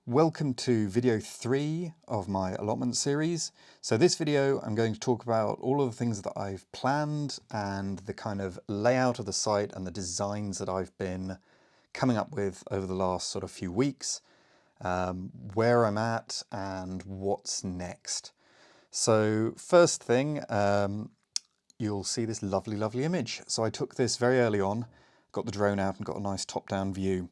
Welcome to video 3 of my allotment series. So this video I'm going to talk about all of the things that I've planned and the kind of layout of the site and the designs that I've been coming up with over the last sort of few weeks, where I'm at and what's next. So first thing, you'll see this lovely image. So I took this very early on, got the drone out and got a nice top-down view.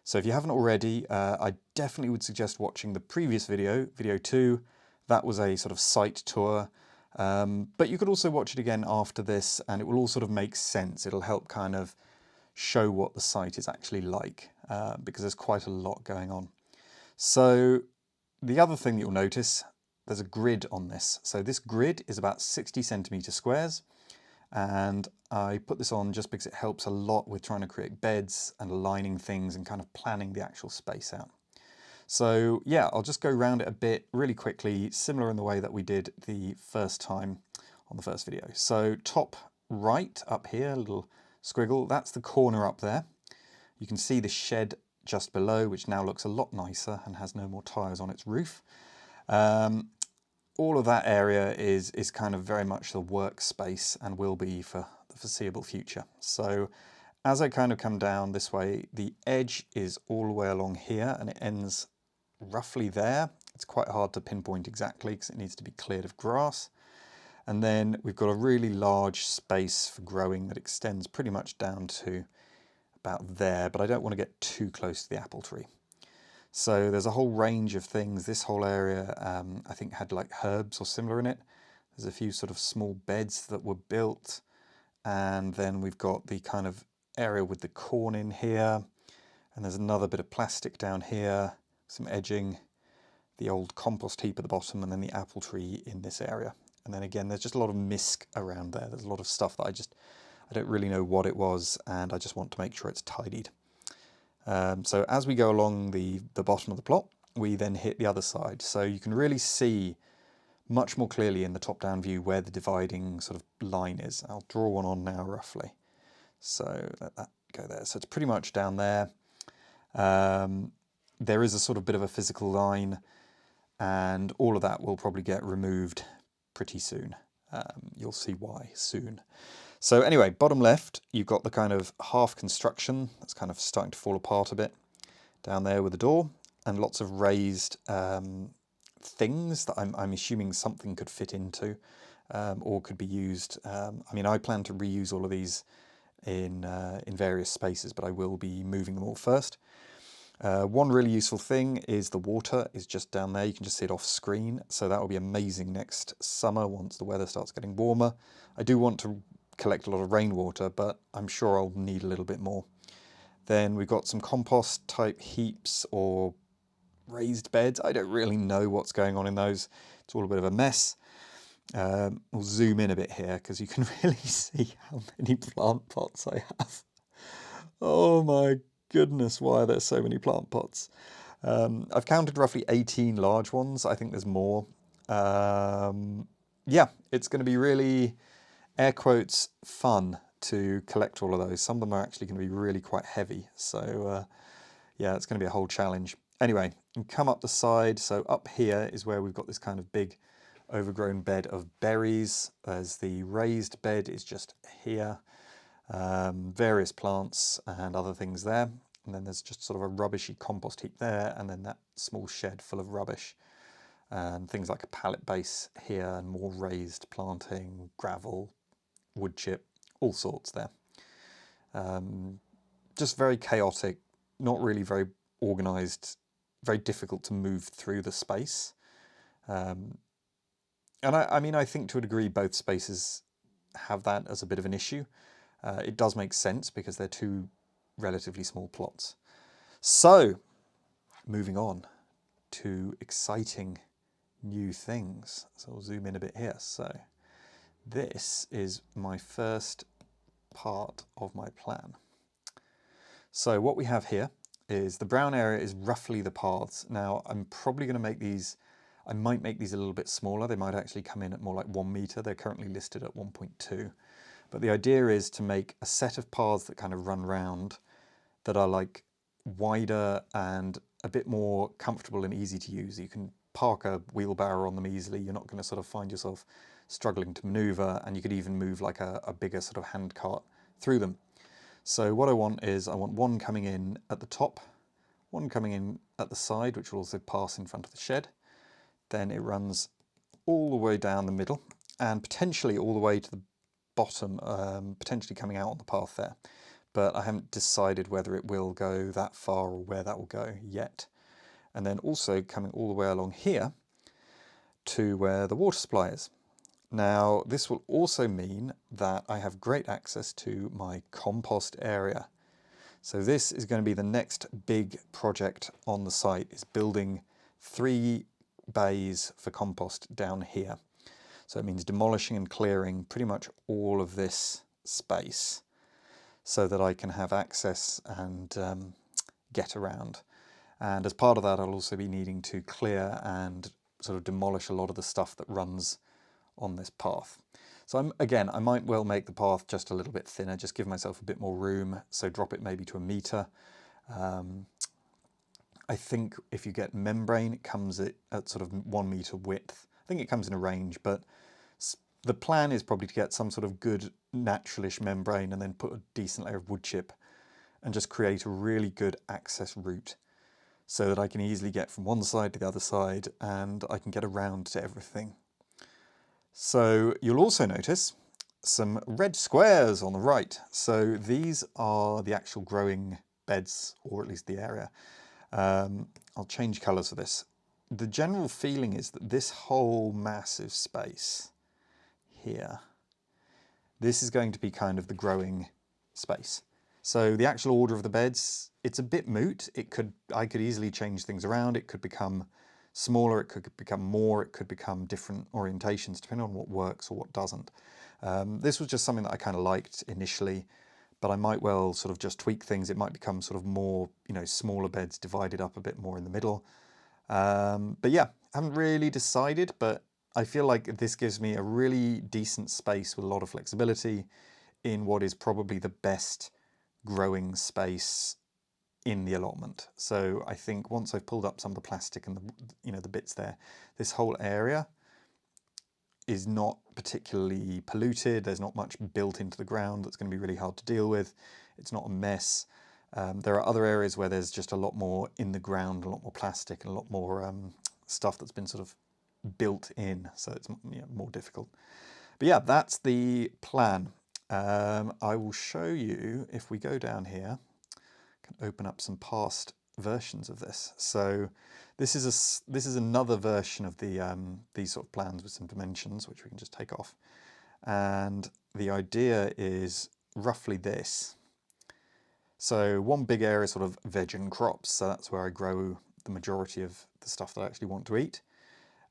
So if you haven't already, I definitely would suggest watching the previous video, video 2. That was a sort of site tour, but you could also watch it again after this and it will all sort of make sense. It'll help kind of show what the site is actually like, because there's quite a lot going on. So the other thing that you'll notice, there's a grid on this. So this grid is about 60 centimetre squares. And I put this on just because it helps a lot with trying to create beds and aligning things and kind of planning the actual space out. So yeah, I'll just go around it a bit really quickly, similar in the way that we did the first time on the first video. So top right up here, a little squiggle, that's the corner up there. You can see the shed just below, which now looks a lot nicer and has no more tyres on its roof. All of that area is kind of very much the workspace and will be for the foreseeable future. So as I kind of come down this way, the edge is all the way along here and it ends roughly there. It's quite hard to pinpoint exactly because it needs to be cleared of grass. And then we've got a really large space for growing that extends pretty much down to about there, but I don't want to get too close to the apple tree. So there's a whole range of things. This whole area I think had like herbs or similar in it. There's a few sort of small beds that were built, and then we've got the kind of area with the corn in here, and there's another bit of plastic down here, some edging, the old compost heap at the bottom, and then the apple tree in this area. And then again there's just a lot of misc around there. There's a lot of stuff that I don't really know what it was, and I just want to make sure it's tidied. So as we go along the bottom of the plot, we then hit the other side. So you can really see much more clearly in the top-down view where the dividing sort of line is. I'll draw one on now roughly. So let that go there. So it's pretty much down there. There is a sort of bit of a physical line, and all of that will probably get removed pretty soon. You'll see why soon. So anyway, bottom left, you've got the kind of half construction that's kind of starting to fall apart a bit down there with the door, and lots of raised things that I'm assuming something could fit into or could be used. I mean, I plan to reuse all of these in various spaces, but I will be moving them all first. One really useful thing is the water is just down there. You can just see it off screen. So that will be amazing next summer once the weather starts getting warmer. I do want to collect a lot of rainwater, but I'm sure I'll need a little bit more. Then we've got some compost type heaps or raised beds. I don't really know what's going on in those. It's all a bit of a mess. We'll zoom in a bit here because you can really see how many plant pots I have. Oh my goodness, why are there so many plant pots? I've counted roughly 18 large ones. I think there's more. Yeah, it's going to be really, air quotes, fun to collect all of those. Some of them are actually going to be really quite heavy. So yeah, it's going to be a whole challenge. Anyway, you come up the side. So up here is where we've got this kind of big overgrown bed of berries. There's the raised bed is just here. Various plants and other things there. And then there's just sort of a rubbishy compost heap there. And then that small shed full of rubbish. And things like a pallet base here and more raised planting, gravel, wood chip, all sorts there. Just very chaotic, not really very organised, very difficult to move through the space. And I mean, I think to a degree both spaces have that as a bit of an issue. It does make sense because they're two relatively small plots. So, moving on to exciting new things. So I'll zoom in a bit here. So this is my first part of my plan. So what we have here is the brown area is roughly the paths. Now I'm probably going to make these, I might make these a little bit smaller. They might actually come in at more like 1 meter. They're currently listed at 1.2. But the idea is to make a set of paths that kind of run round that are like wider and a bit more comfortable and easy to use. You can park a wheelbarrow on them easily. You're not going to sort of find yourself struggling to maneuver, and you could even move like a bigger sort of hand cart through them. So what I want is I want one coming in at the top, one coming in at the side, which will also pass in front of the shed. Then it runs all the way down the middle and potentially all the way to the bottom, potentially coming out on the path there. But I haven't decided whether it will go that far or where that will go yet. And then also coming all the way along here to where the water supply is. Now, this will also mean that I have great access to my compost area. So this is going to be the next big project on the site, is building 3 bays for compost down here. So it means demolishing and clearing pretty much all of this space so that I can have access and get around. And as part of that, I'll also be needing to clear and sort of demolish a lot of the stuff that runs on this path. So again, I might well make the path just a little bit thinner, just give myself a bit more room, so drop it maybe to 1 metre. I think if you get membrane, it comes at sort of 1 metre width. I think it comes in a range, but the plan is probably to get some sort of good naturalish membrane and then put a decent layer of wood chip and just create a really good access route so that I can easily get from one side to the other side and I can get around to everything. So you'll also notice some red squares on the right. So these are the actual growing beds, or at least the area. I'll change colours for this. The general feeling is that this whole massive space here, this is going to be kind of the growing space. So the actual order of the beds, it's a bit moot. I could easily change things around. It could become smaller, it could become more, it could become different orientations depending on what works or what doesn't. This was just something that I kind of liked initially, but I might well sort of just tweak things. It might become sort of more, smaller beds divided up a bit more in the middle. But yeah, haven't really decided, but I feel like this gives me a really decent space with a lot of flexibility in what is probably the best growing space in the allotment. So I think once I've pulled up some of the plastic and the bits there, this whole area is not particularly polluted. There's not much built into the ground that's going to be really hard to deal with. It's not a mess. There are other areas where there's just a lot more in the ground, a lot more plastic and a lot more stuff that's been sort of built in, so it's more difficult. But yeah, that's the plan. I will show you, if we go down here, I can open up some past versions of this. So this is another version of these sort of plans with some dimensions, which we can just take off. And the idea is roughly this. So one big area is sort of veg and crops, so that's where I grow the majority of the stuff that I actually want to eat.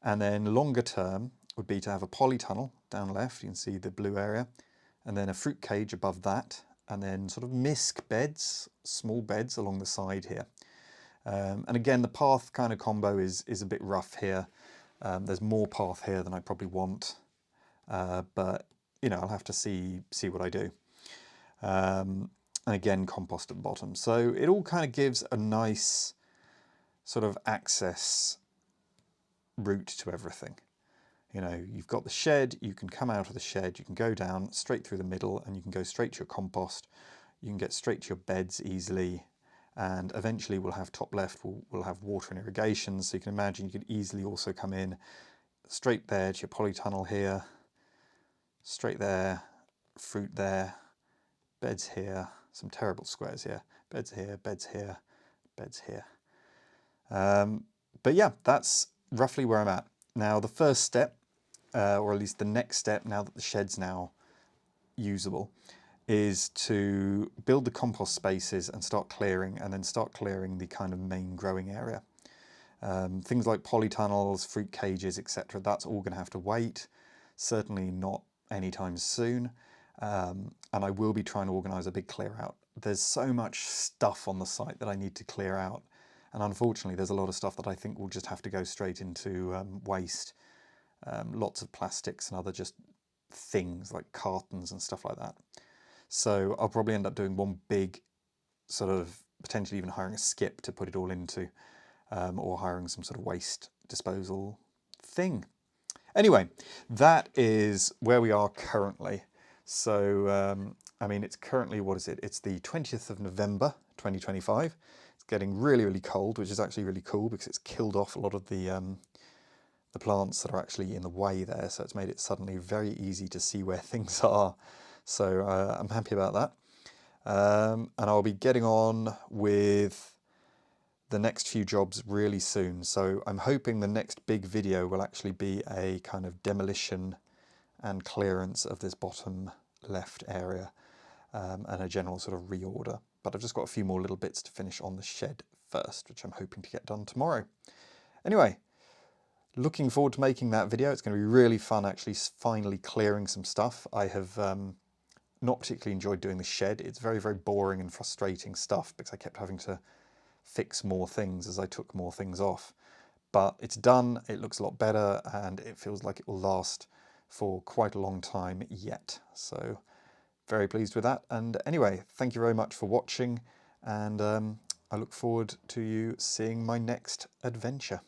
And then longer term would be to have a polytunnel down left, you can see the blue area, and then a fruit cage above that, and then sort of misc beds, small beds along the side here. And again, the path kind of combo is a bit rough here. There's more path here than I probably want, but I'll have to see what I do. And again, compost at the bottom. So it all kind of gives a nice sort of access route to everything. You've got the shed, you can come out of the shed, you can go down straight through the middle and you can go straight to your compost. You can get straight to your beds easily, and eventually we'll have top left, we'll have water and irrigation. So you can imagine you could easily also come in straight there to your polytunnel here, straight there, fruit there, beds here, some terrible squares here, beds here, beds here, beds here. But yeah, that's roughly where I'm at. Now the first step, or at least the next step now that the shed's now usable, is to build the compost spaces and start clearing, and then start clearing the kind of main growing area. Things like polytunnels, fruit cages, etc. That's all going to have to wait. Certainly not anytime soon. And I will be trying to organise a big clear out. There's so much stuff on the site that I need to clear out. And unfortunately, there's a lot of stuff that I think will just have to go straight into waste. Lots of plastics and other just things like cartons and stuff like that. So I'll probably end up doing one big sort of potentially even hiring a skip to put it all into, or hiring some sort of waste disposal thing. Anyway, that is where we are currently. So, I mean, it's currently, what is it? It's the 20th of November, 2025. It's getting really, really cold, which is actually really cool because it's killed off a lot of the plants that are actually in the way there. So it's made it suddenly very easy to see where things are. So I'm happy about that. And I'll be getting on with the next few jobs really soon. So I'm hoping the next big video will actually be a kind of demolition and clearance of this bottom left area, and a general sort of reorder. But I've just got a few more little bits to finish on the shed first, which I'm hoping to get done tomorrow. Anyway, looking forward to making that video. It's going to be really fun actually finally clearing some stuff. I have not particularly enjoyed doing the shed. It's very, very boring and frustrating stuff because I kept having to fix more things as I took more things off. But it's done, it looks a lot better, and it feels like it will last for quite a long time yet. So very pleased with that. And anyway, thank you very much for watching, and I look forward to you seeing my next adventure.